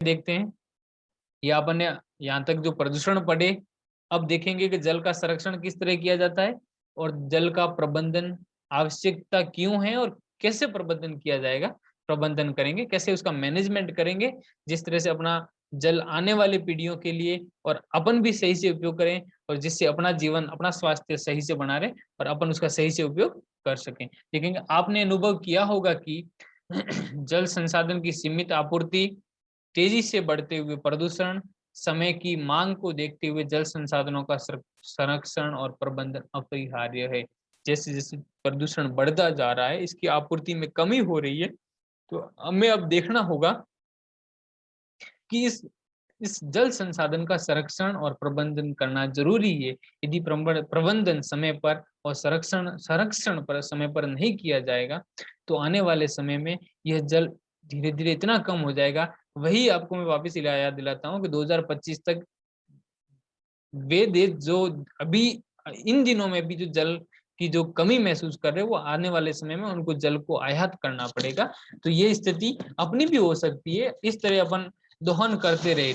देखते हैं, या अपन ने यहाँ तक जो प्रदूषण पढ़े, अब देखेंगे कि जल का संरक्षण किस तरह किया जाता है और जल का प्रबंधन आवश्यकता क्यों है और कैसे प्रबंधन किया जाएगा, प्रबंधन करेंगे कैसे, उसका मैनेजमेंट करेंगे, जिस तरह से अपना जल आने वाली पीढ़ियों के लिए और अपन भी सही से उपयोग करें और जिससे अपना जीवन अपना स्वास्थ्य सही से बना रहे और अपन उसका सही से उपयोग कर सकें। देखेंगे आपने अनुभव किया होगा कि जल संसाधन की सीमित आपूर्ति, तेजी से बढ़ते हुए प्रदूषण, समय की मांग को देखते हुए जल संसाधनों का संरक्षण और प्रबंधन अपरिहार्य है। जैसे जैसे प्रदूषण बढ़ता जा रहा है, इसकी आपूर्ति में कमी हो रही है, तो हमें अब देखना होगा कि इस जल संसाधन का संरक्षण और प्रबंधन करना जरूरी है। यदि प्रबंधन समय पर और संरक्षण संरक्षण पर समय पर नहीं किया जाएगा, तो आने वाले समय में यह जल धीरे धीरे इतना कम हो जाएगा। वही आपको मैं वापस याद दिलाता हूँ कि 2025 तक वे देश जो अभी इन दिनों में भी जो जल की जो कमी महसूस कर रहे हैं, वो आने वाले समय में उनको जल को आयात करना पड़ेगा। तो ये स्थिति अपनी भी हो सकती है, इस तरह अपन दोहन करते रहे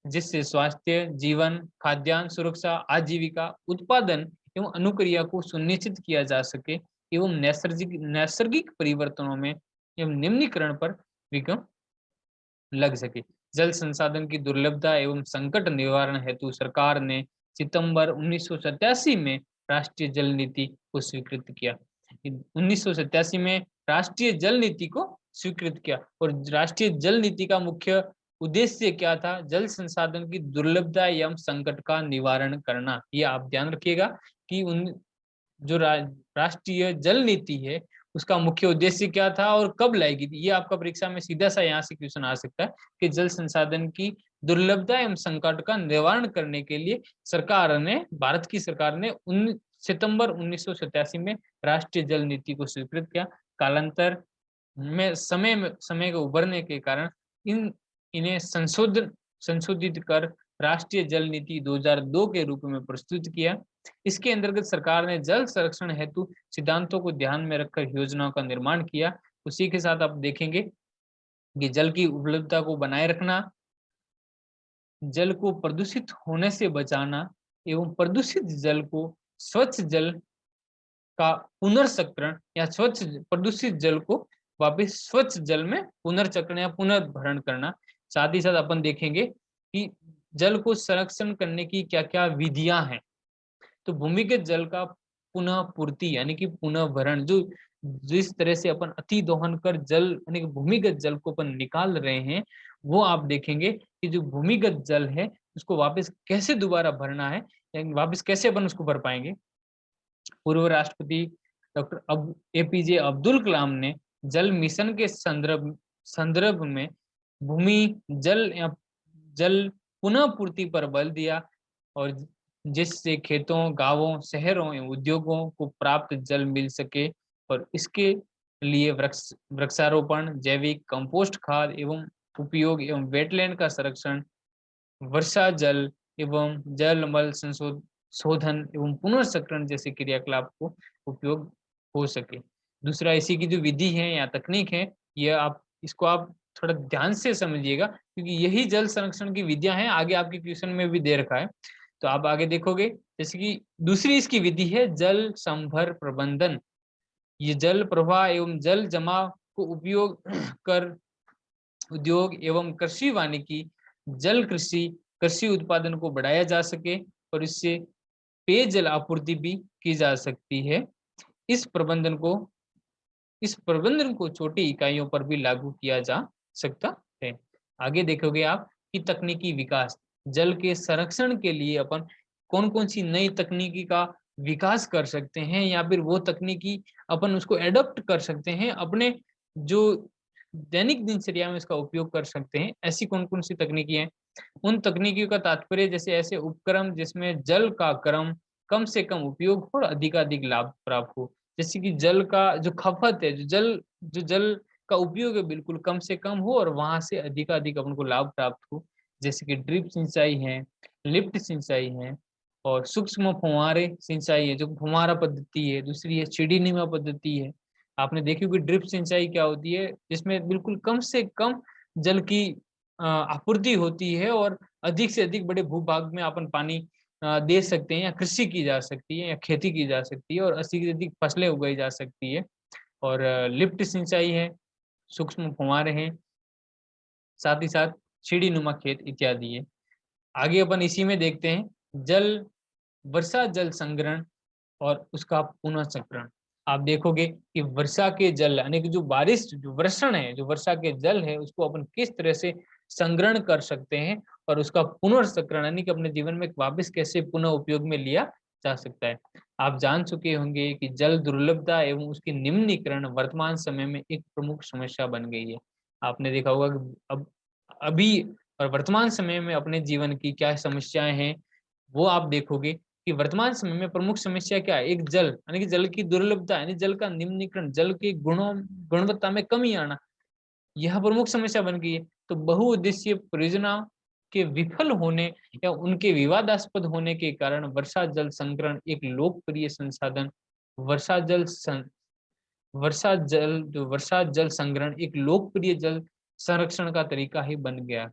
जिससे स्वास्थ्य, जीवन, खाद्यान्न सुरक्षा, आजीविका, उत्पादन एवं अनुक्रिया को सुनिश्चित किया जा सके एवं नैसर्गिक परिवर्तनों में एवं निम्नीकरण पर विकम लग सके। जल संसाधन की दुर्लभता एवं संकट निवारण हेतु सरकार ने सितंबर 1987 में राष्ट्रीय जल नीति को स्वीकृत किया। 1987 में राष्ट्रीय जल नीति को स्वीकृत किया और राष्ट्रीय जल नीति का मुख्य उद्देश्य क्या था? जल संसाधन की दुर्लभता एवं संकट का निवारण करना। ये आप ध्यान रखिएगा कि जो राष्ट्रीय जल नीति है उसका मुख्य उद्देश्य क्या था और कब लाएगी थी। ये आपका परीक्षा में सीधा सा यहाँ से क्वेश्चन आ सकता है कि जल संसाधन की दुर्लभता एवं संकट का निवारण करने के लिए सरकार ने, भारत की सरकार ने सितंबर 1987 में राष्ट्रीय जल नीति को स्वीकृत किया। कालांतर में समय के उभरने के कारण इन्हें संशोधित कर राष्ट्रीय जल नीति 2002 के रूप में प्रस्तुत किया। इसके अंतर्गत सरकार ने जल संरक्षण हेतु सिद्धांतों को ध्यान में रखकर योजनाओं का निर्माण किया। उसी के साथ आप देखेंगे कि जल की उपलब्धता को बनाए रखना, जल को प्रदूषित होने से बचाना एवं प्रदूषित जल को स्वच्छ जल का पुनर्चक्रण या स्वच्छ प्रदूषित जल को वापस स्वच्छ जल में पुनर्चक्रण या पुनर्भरण करना। साथ ही साथ अपन देखेंगे कि जल को संरक्षण करने की क्या क्या विधियां हैं। तो भूमिगत जल का पुनः पूर्ति यानी कि पुनः भरण, जो जिस तरह से अपन अति दोहन कर जल यानी कि भूमिगत जल को अपन निकाल रहे हैं, वो आप देखेंगे कि जो भूमिगत जल है उसको वापस कैसे दोबारा भरना है, यानी वापस कैसे अपन उसको भर पाएंगे। पूर्व राष्ट्रपति डॉक्टर एपीजे अब्दुल कलाम ने जल मिशन के संदर्भ में भूमि जल या जल पुनः पूर्ति पर बल दिया और जिससे खेतों, गांवों, शहरों एवं उद्योगों को प्राप्त जल मिल सके और इसके लिए वृक्षारोपण, जैविक कंपोस्ट खाद एवं उपयोग एवं वेटलैंड का संरक्षण, वर्षा जल एवं जलमल शोधन एवं पुनर्चक्रण जैसे क्रियाकलाप को उपयोग हो सके। दूसरा इसी की जो विधि है या तकनीक है, ये आप इसको आप थोड़ा ध्यान से समझिएगा क्योंकि यही जल संरक्षण की विधियां हैं, आगे आपके क्वेश्चन में भी दे रखा है। तो आप आगे देखोगे जैसे कि दूसरी इसकी विधि है जल संभर प्रबंधन। ये जल प्रवाह एवं जल जमाव को उपयोग कर उद्योग एवं कृषि वानिकी, जल कृषि, कृषि उत्पादन को बढ़ाया जा सके और इससे पेयजल आपूर्ति भी की जा सकती है। इस प्रबंधन को छोटी इकाइयों पर भी लागू किया जा सकता है। आगे देखोगे आप कि तकनीकी विकास, जल के संरक्षण के लिए अपन कौन कौन सी नई तकनीकी का विकास कर सकते हैं या फिर वो तकनीकी अपन उसको एडॉप्ट कर सकते हैं, अपने जो दैनिक दिनचर्या में इसका उपयोग कर सकते हैं। ऐसी कौन कौन सी तकनीकी हैं? उन तकनीकियों का तात्पर्य जैसे ऐसे उपक्रम जिसमें जल का क्रम कम से कम उपयोग हो और अधिकाधिक लाभ प्राप्त हो। जैसे कि जल का जो खपत है, जो जल का उपयोग है बिल्कुल कम से कम हो और वहां से अधिकाधिक अपन को लाभ प्राप्त हो। जैसे कि ड्रिप सिंचाई है, लिफ्ट सिंचाई है और सूक्ष्म फुहारे सिंचाई है जो फुहारा पद्धति है। दूसरी है सीढ़ीनुमा पद्धति है। आपने देखी होगी ड्रिप सिंचाई क्या होती है, जिसमें बिल्कुल कम से कम जल की आपूर्ति होती है और अधिक से अधिक बड़े भूभाग में अपन पानी दे सकते हैं, या कृषि की जा सकती है, या खेती की जा सकती है, और अधिक से अधिक फसलें उगाई जा सकती है। और लिफ्ट सिंचाई है, सूक्ष्म फुहारे हैं, साथ ही साथ सीढ़ी-नुमा खेत इत्यादि है। आगे अपन इसी में देखते हैं जल वर्षा जल संग्रहण और उसका पुनः चक्रण। आप देखोगे कि वर्षा के जल यानी कि जो बारिश जो वर्षण है, जो वर्षा के जल है, उसको अपन किस तरह से संग्रहण कर सकते हैं और उसका पुनर्चक्रण यानी कि अपने जीवन में वापस कैसे पुनः उपयोग में लिया जा सकता है। आप जान चुके होंगे कि जल दुर्लभता एवं उसकी निम्नीकरण वर्तमान समय में एक प्रमुख समस्या बन गई है। आपने देखा होगा कि अब अभी और वर्तमान समय में अपने जीवन की क्या समस्याएं हैं, वो आप देखोगे कि वर्तमान समय में प्रमुख समस्या क्या है? एक जल यानी कि जल की दुर्लभता यानी जल का निम्नीकरण, जल के गुणवत्ता में कमी आना, यह प्रमुख समस्या बन गई है। तो बहुउद्देशीय परियोजना के विफल होने या उनके विवादास्पद होने के कारण वर्षा जल संग्रहण एक लोकप्रिय संसाधन वर्षा जल सं, वर्षा जल संग्रहण एक लोकप्रिय जल संरक्षण का तरीका ही बन गया।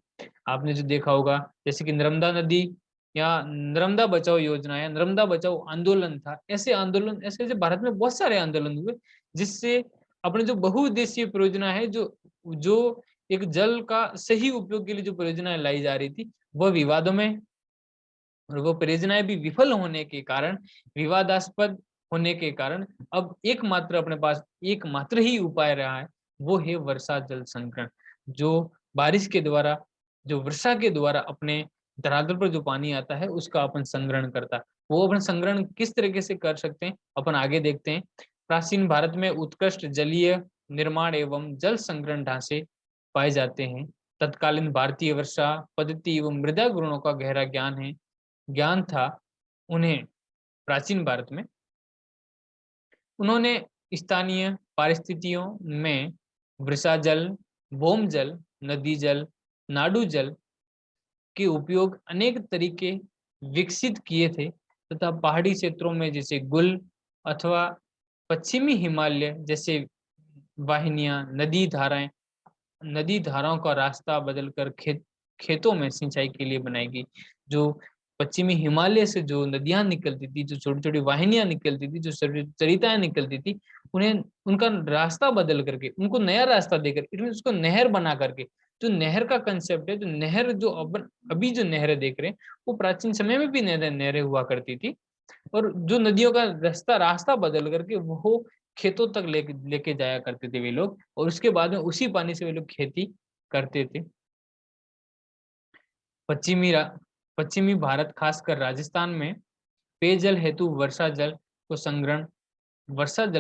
आपने जो देखा होगा जैसे कि नर्मदा नदी या नर्मदा बचाओ योजना या नर्मदा बचाओ आंदोलन था, ऐसे आंदोलन ऐसे भारत में बहुत सारे आंदोलन हुए जिससे अपने जो बहुउद्देशीय परियोजना है, जो जो एक जल का सही उपयोग के लिए जो परियोजनाएं लाई जा रही थी, वह विवादों में और वो परियोजनाएं भी विफल होने के कारण, विवादास्पद होने के कारण अब एकमात्र अपने पास एकमात्र ही उपाय रहा है, वो है वर्षा जल संग्रहण। जो बारिश के द्वारा, जो वर्षा के द्वारा अपने धरातल पर जो पानी आता है, उसका अपन संग्रहण करता है। वो अपन संग्रहण किस तरीके से कर सकते हैं, अपन आगे देखते हैं। प्राचीन भारत में उत्कृष्ट जलीय निर्माण एवं जल संग्रहण ढांचे पाए जाते हैं। तत्कालीन भारतीय वर्षा पद्धति एवं मृदा गुणों का गहरा ज्ञान था उन्हें प्राचीन भारत में। उन्होंने स्थानीय परिस्थितियों में वर्षा जल, भौम जल, नदी जल, नाडु जल के उपयोग अनेक तरीके विकसित किए थे तथा पहाड़ी क्षेत्रों में जैसे गुल अथवा पश्चिमी हिमालय जैसे वाहिनियां, नदी धाराओं का रास्ता बदलकर खेतों में सिंचाई के लिए बनाई गई। जो पश्चिमी हिमालय से जो नदियां निकलती थी, जो छोटी छोटी वाहिनियां निकलती थी, जो सरिताएं निकलती थी, उन्हें उनका रास्ता बदल करके, उनको नया रास्ता देकर, इन्हें उसको नहर बना करके, जो नहर का कंसेप्ट है, जो नहर जो अभी जो नहरें देख रहे हैं, वो प्राचीन समय में भी नहरें हुआ करती थी। और जो नदियों का रास्ता बदल करके वो खेतों तक लेके जाया करते थे वे लोग, और उसके बाद में उसी पानी से वे लोग खेती करते थे। पश्चिमी पश्चिमी भारत खासकर राजस्थान में पेयजल हेतु वर्षा जल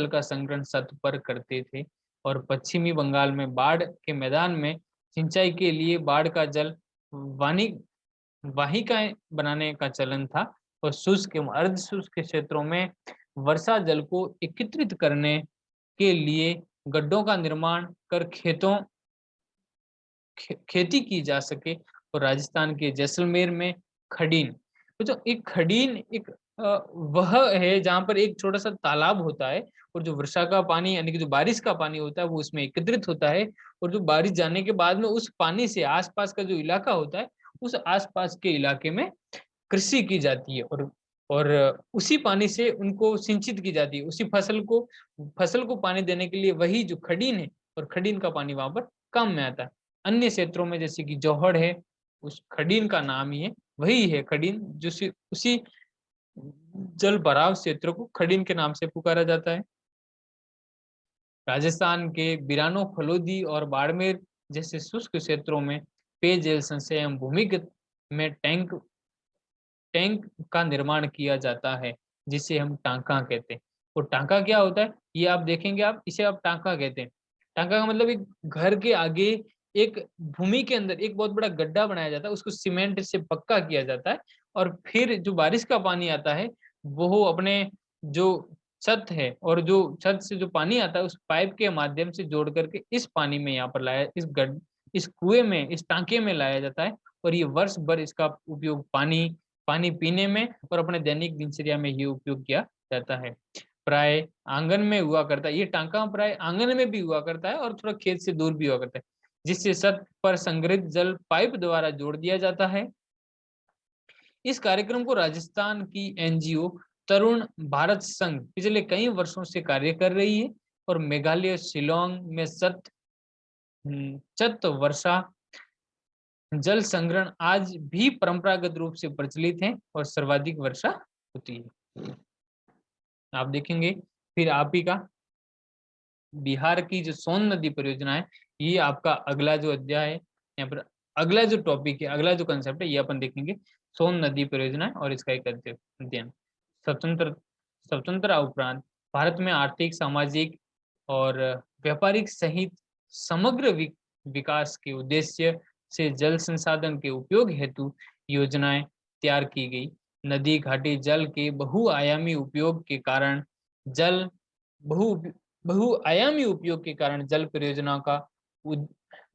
का संग्रहण सत पर करते थे, और पश्चिमी बंगाल में बाढ़ के मैदान में सिंचाई के लिए बाढ़ का जल वानी वाहिकाएं बनाने का चलन था। और शुष्क एवं अर्ध शुष्क क्षेत्रों में वर्षा जल को एकत्रित करने के लिए गड्ढों का निर्माण कर खेती की जा सके। और राजस्थान के जैसलमेर में खडीन, तो जो एक खडीन एक वह है जहाँ पर एक छोटा सा तालाब होता है, और जो वर्षा का पानी यानी कि जो बारिश का पानी होता है वो उसमें एकत्रित होता है, और जो बारिश जाने के बाद में उस पानी से आसपास का जो इलाका होता है, उस आसपास के इलाके में कृषि की जाती है, और उसी पानी से उनको सिंचित की जाती है। उसी फसल को पानी देने के लिए वही जो खडीन है, और खडीन का पानी वहां पर काम में आता है। अन्य क्षेत्रों में जैसे कि जौहड़ है, उस खडीन का नाम ही है, वही है खडीन, जो उसी जल भराव क्षेत्र को खडीन के नाम से पुकारा जाता है। राजस्थान के बिरानो, फलोदी और बाड़मेर जैसे शुष्क क्षेत्रों में पेयजल संचय एवं भूमिगत में टैंक का निर्माण किया जाता है, जिसे हम टांका कहते हैं। और टांका क्या होता है, ये आप देखेंगे, आप इसे आप टांका कहते हैं। टांका का मतलब एक घर के आगे एक भूमि के अंदर एक बहुत बड़ा गड्ढा बनाया जाता है, उसको सीमेंट से पक्का किया जाता है, और फिर जो बारिश का पानी आता है वो अपने जो छत है, और जो छत से जो पानी आता है उस पाइप के माध्यम से जोड़ करके इस पानी में यहाँ पर लाया, इस कुएं में, इस टांके में लाया जाता है। और ये वर्ष भर इसका उपयोग पानी पीने में और अपने दैनिक दिनचर्या में ये उपयोग किया जाता है। प्राय आंगन में हुआ करता है ये टांका, प्राय आंगन में भी हुआ करता है और थोड़ा खेत से दूर भी हुआ करता है। जिससे सतह पर संग्रहित जल पाइप द्वारा जोड़ दिया जाता है। इस कार्यक्रम को राजस्थान की एनजीओ तरुण भारत संघ पिछले कई वर्षों से कार्य कर रही है और मेघालय शिलोंग में शत वर्षा जल संग्रहण आज भी परंपरागत रूप से प्रचलित है और सर्वाधिक वर्षा होती है। आप देखेंगे फिर आप ही का बिहार की जो सोन नदी परियोजना है, ये आपका अगला जो अध्याय है, यहाँ पर अगला जो टॉपिक है, अगला जो कंसेप्ट है, ये अपन देखेंगे सोन नदी परियोजना है और इसका एक अध्ययन। स्वतंत्र स्वतंत्रता उपरांत भारत में आर्थिक, सामाजिक और व्यापारिक सहित समग्र विकास के उद्देश्य से जल संसाधन के उपयोग हेतु योजनाएं तैयार की गई। नदी घाटी जल के बहुआयामी उपयोग के कारण जल बहुआयामी उपयोग के कारण जल परियोजना का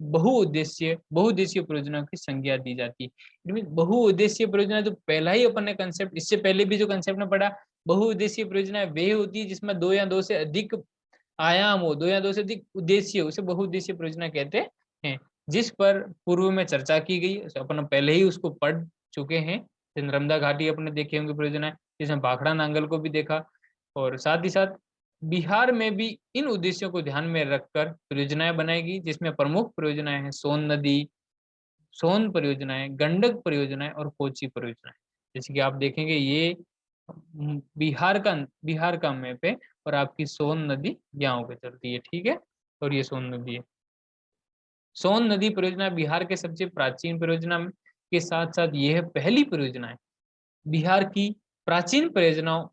बहुउद्देशीय परियोजना की संज्ञा दी जाती है। बहुउद्देशीय परियोजना जो पहला ही अपन ने कंसेप्ट, इससे पहले भी जो कंसेप्ट ने पढ़ा, बहुउद्देशीय परियोजना वे होती है जिसमें दो या दो से अधिक आयाम हो, दो या दो से अधिक उद्देश्य, उसे बहुउद्देशीय परियोजना कहते हैं। जिस पर पूर्व में चर्चा की गई, अपन पहले ही उसको पढ़ चुके हैं। नर्मदा घाटी अपने देखे होंगे परियोजना, जिसमें भाखड़ा नांगल को भी देखा, और साथ ही साथ बिहार में भी इन उद्देश्यों को ध्यान में रखकर परियोजनाएं बनाएगी, जिसमें प्रमुख परियोजनाएं हैं सोन नदी, सोन परियोजनाएं, गंडक परियोजनाएं और कोची परियोजनाएं। जैसे कि आप देखेंगे ये बिहार का मैप है और आपकी सोन नदी यहाँ पे चलती है, ठीक है, और ये सोन नदी है। सोन नदी परियोजना बिहार के सबसे प्राचीन परियोजना के साथ साथ यह पहली परियोजना है। बिहार की प्राचीन परियोजनाओं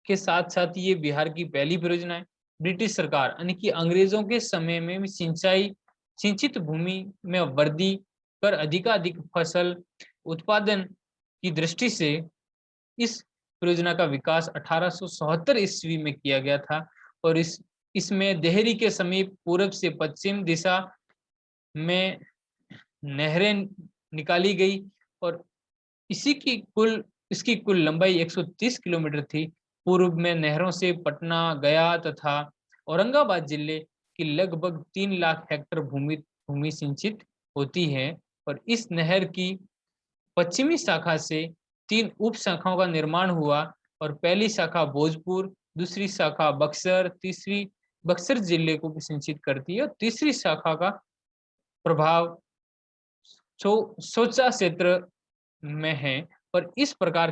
के साथ साथ ये बिहार की पहली परियोजना है। ब्रिटिश सरकार यानी कि अंग्रेजों के समय में सिंचित भूमि में वृद्धि कर अधिकाधिक फसल उत्पादन की दृष्टि से इस परियोजना का विकास 1877 ईस्वी में किया गया था और इसमें देहरी के समीप पूर्व से पश्चिम दिशा में नहरें निकाली गई और इसकी कुल लंबाई 130 किलोमीटर थी। पूर्व में नहरों से पटना, गया तथा औरंगाबाद जिले की लगभग 3 लाख हेक्टेयर भूमि सिंचित होती है और इस नहर की पश्चिमी शाखा से 3 उप शाखाओं का निर्माण हुआ और पहली शाखा भोजपुर, दूसरी शाखा बक्सर, तीसरी बक्सर जिले को भी सिंचित करती है और तीसरी शाखा का प्रभाव सोचा क्षेत्र में है और इस प्रकार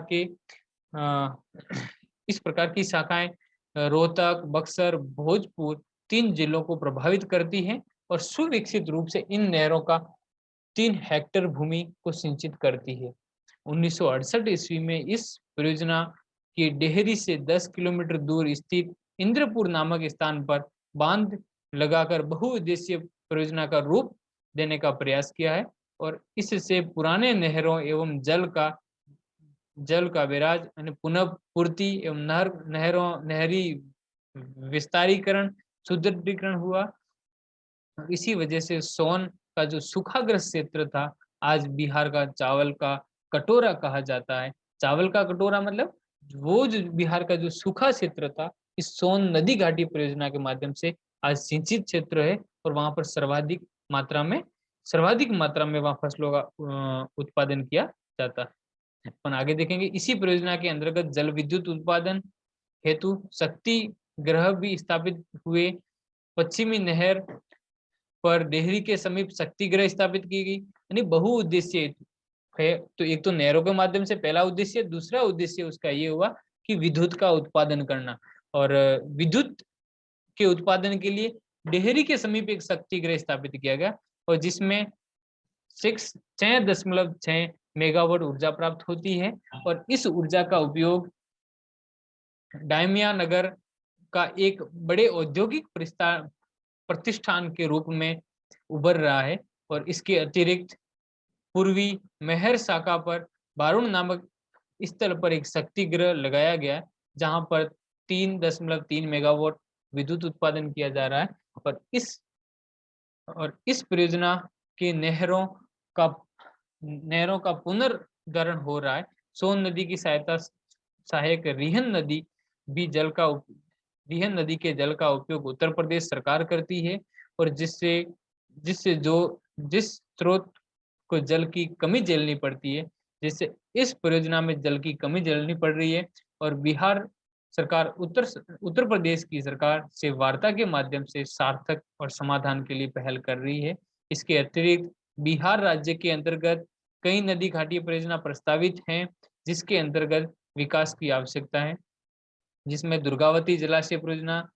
की शाखाएं रोहतक, बक्सर, भोजपुर 3 जिलों को प्रभावित करती हैं और सुविकसित रूप से इन नहरों का 3 हेक्टेयर भूमि को सिंचित करती है। 1968 ईस्वी में इस परियोजना की डेहरी से 10 किलोमीटर दूर स्थित इंद्रपुर नामक स्थान पर बांध लगाकर बहुउद्देशीय परियोजना का रूप देने का प्रयास किया है और इससे पुराने नहरों एवं जल का विराज यानी पुनः पूर्ति एवं नहरी विस्तारीकरण, सुदृढ़ीकरण हुआ। इसी वजह से सोन का जो सूखाग्रस्त क्षेत्र था आज बिहार का चावल का कटोरा कहा जाता है। चावल का कटोरा मतलब वो जो बिहार का जो सूखा क्षेत्र था, इस सोन नदी घाटी परियोजना के माध्यम से आज सिंचित क्षेत्र है और वहां पर सर्वाधिक मात्रा में वहां फसलों का उत्पादन किया जाता है। अपन आगे देखेंगे इसी परियोजना के अंतर्गत जल विद्युत उत्पादन हेतु शक्ति ग्रह भी स्थापित हुए। पश्चिमी नहर पर डेहरी के समीप शक्ति ग्रह स्थापित की गई, यानी बहुउद्देशीय है। तो एक तो नहरों के माध्यम से पहला उद्देश्य, दूसरा उद्देश्य उसका ये हुआ कि विद्युत का उत्पादन करना और विद्युत के उत्पादन के लिए डेहरी के समीप एक शक्ति ग्रह स्थापित किया गया और जिसमें 6.6 मेगावाट ऊर्जा प्राप्त होती है और इस ऊर्जा का उपयोग डायमिया नगर का एक बड़े औद्योगिक प्रतिष्ठान के रूप में उभर रहा है और इसके अतिरिक्त पूर्वी मेहर शाखा पर बारुण नामक स्थल पर एक शक्ति ग्रह लगाया गया जहां पर 3.3 मेगावाट विद्युत उत्पादन किया जा रहा है और इस परियोजना के नहरों का पुनर्गरण हो रहा है। सोन नदी की सहायक रिहन नदी के जल का उपयोग उत्तर प्रदेश सरकार करती है और जिससे जो जिस स्रोत को जल की कमी झेलनी पड़ती है, जैसे इस परियोजना में जल की कमी झेलनी पड़ रही है और बिहार सरकार उत्तर प्रदेश की सरकार से वार्ता के माध्यम से सार्थक और समाधान के लिए पहल कर रही है। इसके अतिरिक्त बिहार राज्य के अंतर्गत कई नदी घाटी परियोजना प्रस्तावित हैं, जिसके अंतर्गत विकास की आवश्यकता है, जिसमें दुर्गावती जलाशय परियोजना,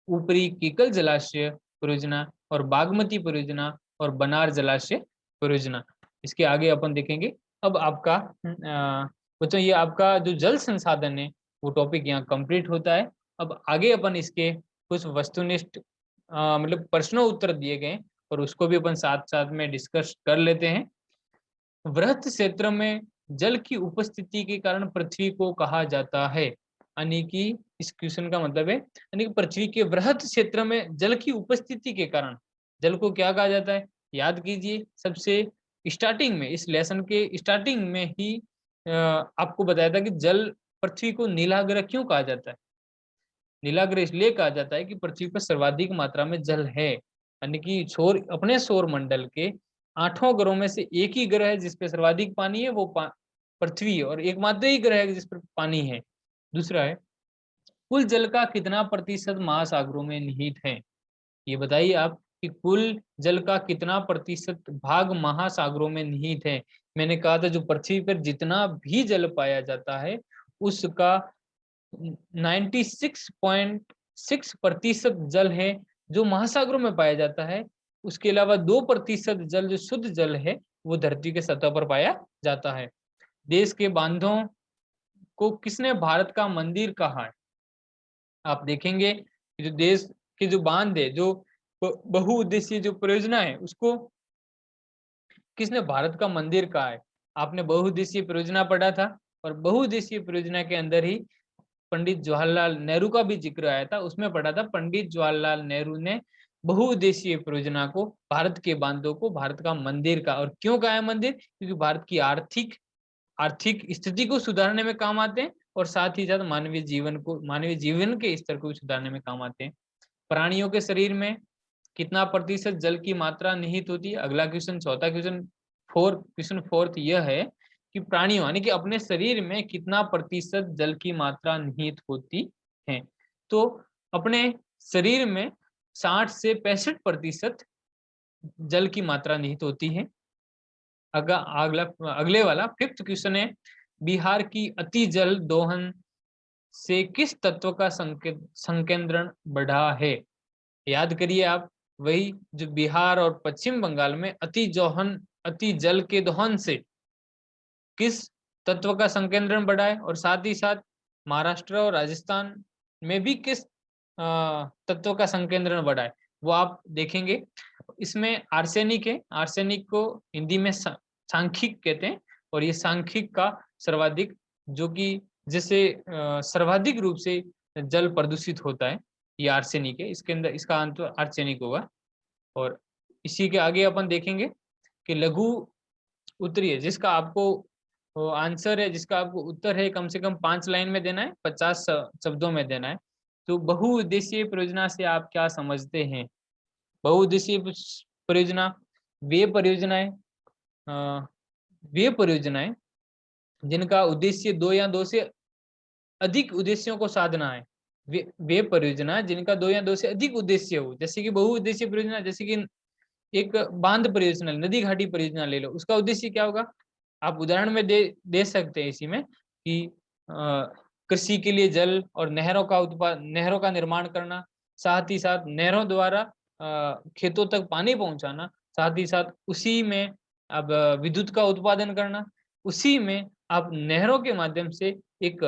ऊपरी कीकल जलाशय परियोजना और बागमती परियोजना और बनार जलाशय परियोजना। इसके आगे अपन देखेंगे। अब आपका बच्चों ये आपका जो जल संसाधन है वो टॉपिक यहाँ कंप्लीट होता है। अब आगे अपन इसके कुछ वस्तुनिष्ठ मतलब प्रश्नों उत्तर दिए गए और उसको भी अपन साथ साथ में डिस्कस कर लेते हैं। वृहत क्षेत्र में जल की उपस्थिति के कारण पृथ्वी को कहा जाता है, यानी कि इस क्वेश्चन का मतलब है यानी कि पृथ्वी के वृहत क्षेत्र में जल की उपस्थिति के कारण जल को क्या कहा जाता है। याद कीजिए, सबसे स्टार्टिंग में इस लेसन के स्टार्टिंग में ही आपको बताया था कि जल पृथ्वी को नीलाग्र क्यों कहा जाता है। नीलाग्र इसलिए कहा जाता है कि पृथ्वी पर सर्वाधिक मात्रा में जल है, यानी कि अपने सौर मंडल के 8 ग्रहों में से एक ही ग्रह है जिसपे सर्वाधिक पानी है, वो पृथ्वी है, और एकमात्र ही ग्रह है जिस पर पानी है। दूसरा है, कुल जल का कितना प्रतिशत महासागरों में निहित है। ये बताइए आप कि कुल जल का कितना प्रतिशत भाग महासागरों में निहित है। मैंने कहा था जो पृथ्वी पर जितना भी जल पाया जाता है उसका 96.6% जल है जो महासागरों में पाया जाता है। उसके अलावा 2% जल जो शुद्ध जल है वो धरती के सतह पर पाया जाता है। देश के बांधों को किसने भारत का मंदिर कहा है। आप देखेंगे कि जो देश के जो बांध है, जो बहुउद्देशीय जो परियोजना है, उसको किसने भारत का मंदिर कहा है। आपने बहुउद्देशीय परियोजना पढ़ा था और बहुउद्देशीय परियोजना के अंदर ही पंडित जवाहरलाल नेहरू का भी जिक्र आया था। उसमें पढ़ा था पंडित जवाहरलाल नेहरू ने बहुउद्देशीय परियोजना को, भारत के बांधों को भारत का मंदिर का। और क्यों कहा है मंदिर, क्योंकि भारत की आर्थिक स्थिति को सुधारने में काम आते हैं और साथ ही साथ मानवीय जीवन के स्तर को सुधारने में काम आते हैं। प्राणियों के शरीर में कितना प्रतिशत जल की मात्रा निहित होती है। अगला क्वेश्चन, चौथा क्वेश्चन फोर्थ यह है कि प्राणियों यानी कि अपने शरीर में कितना प्रतिशत जल की मात्रा निहित होती है। तो अपने शरीर में 60 से 65% जल की मात्रा निहित होती है। अगले वाला फिफ्थ क्वेश्चन है, बिहार की अति जल दोहन से किस तत्व का संकेंद्रण बढ़ा है। याद करिए आप, वही जो बिहार और पश्चिम बंगाल में अति जल के दोहन से किस तत्व का संकेंद्रण बढ़ा है, और साथ ही साथ महाराष्ट्र और राजस्थान में भी किस तत्व का संकेंद्रण बढ़ा है वो आप देखेंगे। इसमें आर्सेनिक है। आर्सेनिक को हिंदी में सांख्यिक कहते हैं और ये सांख्यिक का सर्वाधिक, जो कि जिससे सर्वाधिक रूप से जल प्रदूषित होता है, ये आर्सेनिक है। इसके अंदर इसका अंत आर्सेनिक होगा। और इसी के आगे अपन देखेंगे कि लघु उत्तरीय, जिसका आपको आंसर है, जिसका आपको उत्तर है कम से कम 5 लाइन में देना है, 50 शब्दों में देना है। तो बहुउद्देशीय परियोजना से आप क्या समझते हैं। बहुउद्देशीय परियोजना वे परियोजनाएं जिनका उद्देश्य 2 या 2 से अधिक उद्देश्यों को साधना है। वे परियोजना जिनका 2 या 2 से अधिक उद्देश्य हो, जैसे कि बहुउद्देशीय परियोजना, जैसे कि एक बांध परियोजना, नदी घाटी परियोजना ले लो, उसका उद्देश्य क्या होगा। आप उदाहरण में दे सकते हैं इसी में कि कृषि के लिए जल और नहरों का निर्माण करना, साथ ही साथ नहरों द्वारा खेतों तक पानी पहुंचाना, साथ ही साथ उसी में अब विद्युत का उत्पादन करना, उसी में आप नहरों के माध्यम से एक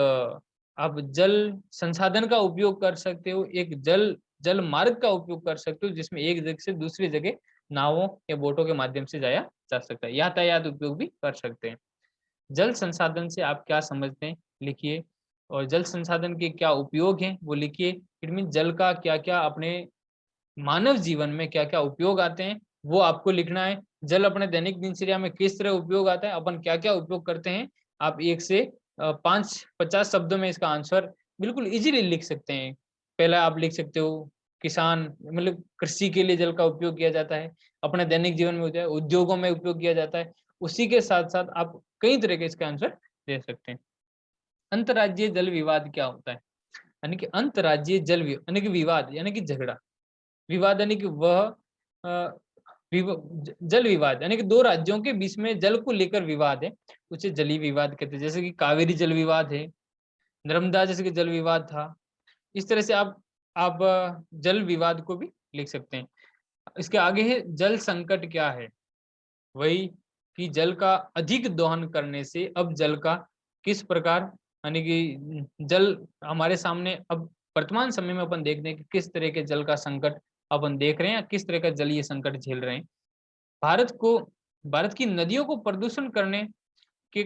आप जल संसाधन का उपयोग कर सकते हो, एक जल मार्ग का उपयोग कर सकते हो, जिसमें एक जगह से दूसरी जगह नावों या बोटों के माध्यम से जाया जा सकता है। यातायात उपयोग भी कर सकते हैं। जल संसाधन से आप क्या समझते हैं लिखिए, और जल संसाधन के क्या उपयोग हैं वो लिखिए। इट मीन जल का क्या क्या अपने मानव जीवन में क्या क्या उपयोग आते हैं वो आपको लिखना है। जल अपने दैनिक दिनचर्या में किस तरह उपयोग आता है, अपन क्या क्या उपयोग करते हैं। आप 1 से 50 शब्दों में इसका आंसर बिल्कुल इजीली लिख सकते हैं। पहला आप लिख सकते हो किसान मतलब कृषि के लिए जल का उपयोग किया जाता है, अपने दैनिक जीवन में होता है, उद्योगों में उपयोग किया जाता है। उसी के साथ-साथ आप कई तरह के इसका आंसर दे सकते हैं। अंतर्राज्यीय जल विवाद क्या होता है? यानी कि अंतर्राज्यीय जल यानी कि विवाद यानी कि झगड़ा। विवाद यानी कि वह अ, जल विवाद यानी कि 2 राज्यों के बीच में जल को लेकर विवाद है, उसे जलीय विवाद कहते हैं। जैसे कि कावेरी जल विवाद है, नर्मदा जैसे कि जल विवाद था। इस तरह से आप जल विवाद को भी लिख सकते हैं। इसके आगे है जल संकट क्या है? वही कि जल का अधिक दोहन करने से अब जल का किस प्रकार यानी कि जल हमारे सामने अब वर्तमान समय में अपन देखते हैं कि किस तरह के जल का संकट अपन देख रहे हैं या किस तरह का जलीय संकट झेल रहे हैं। भारत को भारत की नदियों को प्रदूषण करने के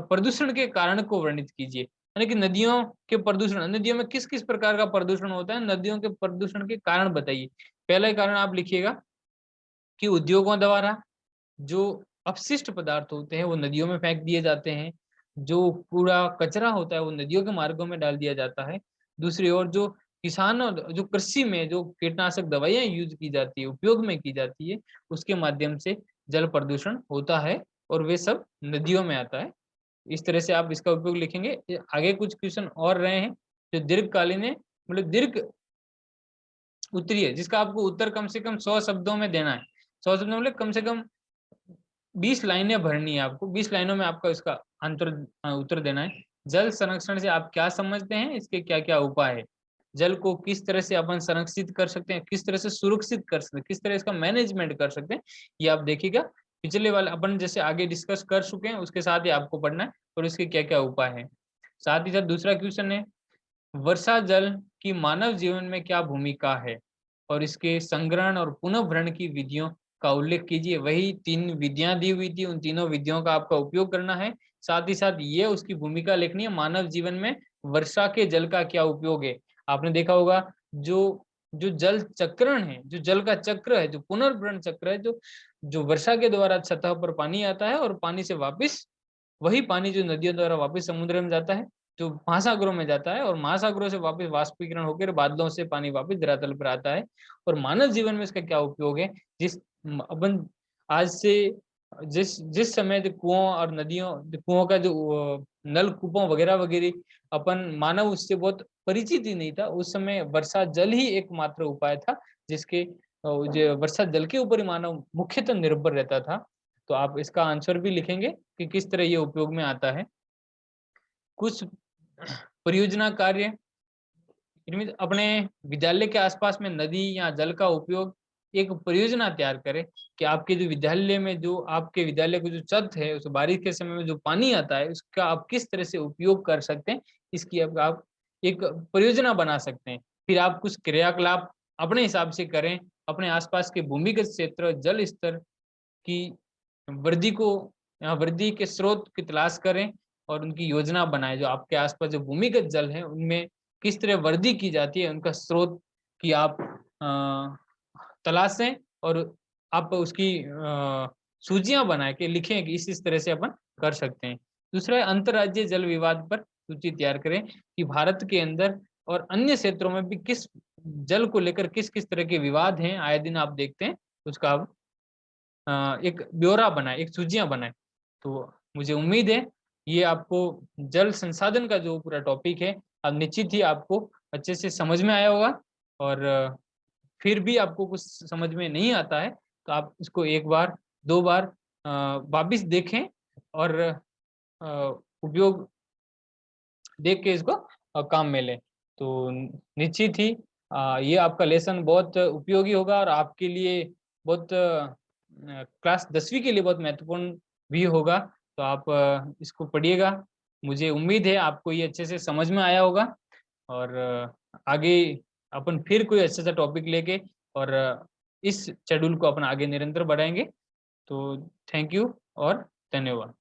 प्रदूषण के कारण को वर्णित कीजिए। यानी कि नदियों के प्रदूषण, नदियों में किस-किस प्रकार का प्रदूषण होता है, नदियों के प्रदूषण के कारण बताइए। पहला कारण आप लिखिएगा कि उद्योगों द्वारा जो अपशिष्ट पदार्थ होते हैं वो नदियों में फेंक दिए जाते हैं। जो कूड़ा कचरा होता है वो नदियों के मार्गों में डाल दिया जाता है। दूसरी ओर जो किसानों जो कृषि में जो कीटनाशक दवाइयाँ यूज़ की जाती है, उपयोग में की जाती है, उसके माध्यम से जल प्रदूषण होता है और वे सब नदियों में आता है। इस तरह से आप इसका उपयोग लिखेंगे। आगे कुछ क्वेश्चन और रहे हैं जो दीर्घकालीन है, मतलब दीर्घ उत्तरीय है, जिसका आपको उत्तर कम से कम 100 शब्दों में देना है। 100 शब्दों मतलब कम से कम 20 लाइनें भरनी है आपको। 20 लाइनों में आपका इसका उत्तर देना है। जल संरक्षण से आप क्या समझते हैं? इसके क्या-क्या उपाय है? जल को किस तरह से अपन संरक्षित कर सकते हैं? किस तरह से सुरक्षित कर सकते हैं? किस तरह इसका मैनेजमेंट कर सकते हैं? ये आप देखिएगा। पिछले वाले अपन जैसे आगे डिस्कस कर चुके हैं, उसके साथ ही आपको पढ़ना है और इसके क्या-क्या उपाय हैं। साथ ही साथ दूसरा क्वेश्चन है, वर्षा जल की मानव जीवन में क्या भूमिका है? और इसके संग्रहण और पुनः भरण की विधियों का उल्लेख कीजिए। वही 3 विधियाँ दी हुई थी, उन तीनों विधियों का आपका उपयोग करना है। साथ ही साथ ये उसकी भूमिका लिखनी है, मानव जीवन में वर्षा के जल का क्या उपयोग है? आपने देखा होगा जो जो जल चक्रण है, जो जल का चक्र है, जो पुनर्भरण चक्र है, जो जो वर्षा के द्वारा सतह पर पानी आता है और पानी से वापिस वही पानी जो नदियों द्वारा वापस समुद्र में जाता है, जो महासागरों में जाता है और महासागरों से वापस वाष्पीकरण होकर बादलों से पानी वापस धरातल पर आता है। और मानव जीवन में इसका क्या उपयोग है? अपन आज से जिस जिस समय जो कुओं और नदियों कुओं का जो नल कूपों वगैरह वगैरह अपन मानव उससे बहुत परिचित ही नहीं था। उस समय वर्षा जल ही एकमात्र उपाय था जिसके जो वर्षा जल के ऊपर ही मानव मुख्यतः निर्भर रहता था। तो आप इसका आंसर भी लिखेंगे कि किस तरह ये उपयोग में आता है। कुछ परियोजना कार्य इनमें अपने विद्यालय के आसपास में नदी या जल का उपयोग एक परियोजना तैयार करें कि आपके जो विद्यालय में जो आपके विद्यालय की जो छत है उस बारिश के समय में जो पानी आता है उसका आप किस तरह से उपयोग कर सकते हैं इसकी अब आप एक परियोजना बना सकते हैं। फिर आप कुछ क्रियाकलाप अपने हिसाब से करें, अपने आसपास के भूमिगत क्षेत्र जल स्तर की वृद्धि को वृद्धि के स्रोत की तलाश करें और उनकी योजना बनाएं। जो आपके आसपास जो भूमिगत जल है उनमें किस तरह वृद्धि की जाती है उनका स्रोत की आप तलाशें और आप उसकी सूचियां बना के लिखें कि इस तरह से अपन कर सकते हैं। दूसरा है अंतर्राज्यीय जल विवाद पर सूची तैयार करें कि भारत के अंदर और अन्य क्षेत्रों में भी किस जल को लेकर किस किस तरह के विवाद हैं आए दिन आप देखते हैं उसका आप एक ब्यौरा बनाए, एक सूचियाँ बनाए। तो मुझे उम्मीद है ये आपको जल संसाधन का जो पूरा टॉपिक है, अब निश्चित ही आपको अच्छे से समझ में आया होगा और फिर भी आपको कुछ समझ में नहीं आता है, तो आप इसको 1 बार, 2 बार वापिस देखें और उपयोग देख के इसको काम में लें। तो निश्चित ही ये आपका लेसन बहुत उपयोगी होगा और आपके लिए बहुत क्लास 10वीं के लिए बहुत महत्वपूर्ण भी होगा। तो आप इसको पढ़िएगा। मुझे उम्मीद है आपको ये अच्छे से समझ में आया होगा और आगे अपन फिर कोई अच्छा सा टॉपिक लेके और इस शेड्यूल को अपन आगे निरंतर बढ़ाएँगे। तो थैंक यू और धन्यवाद।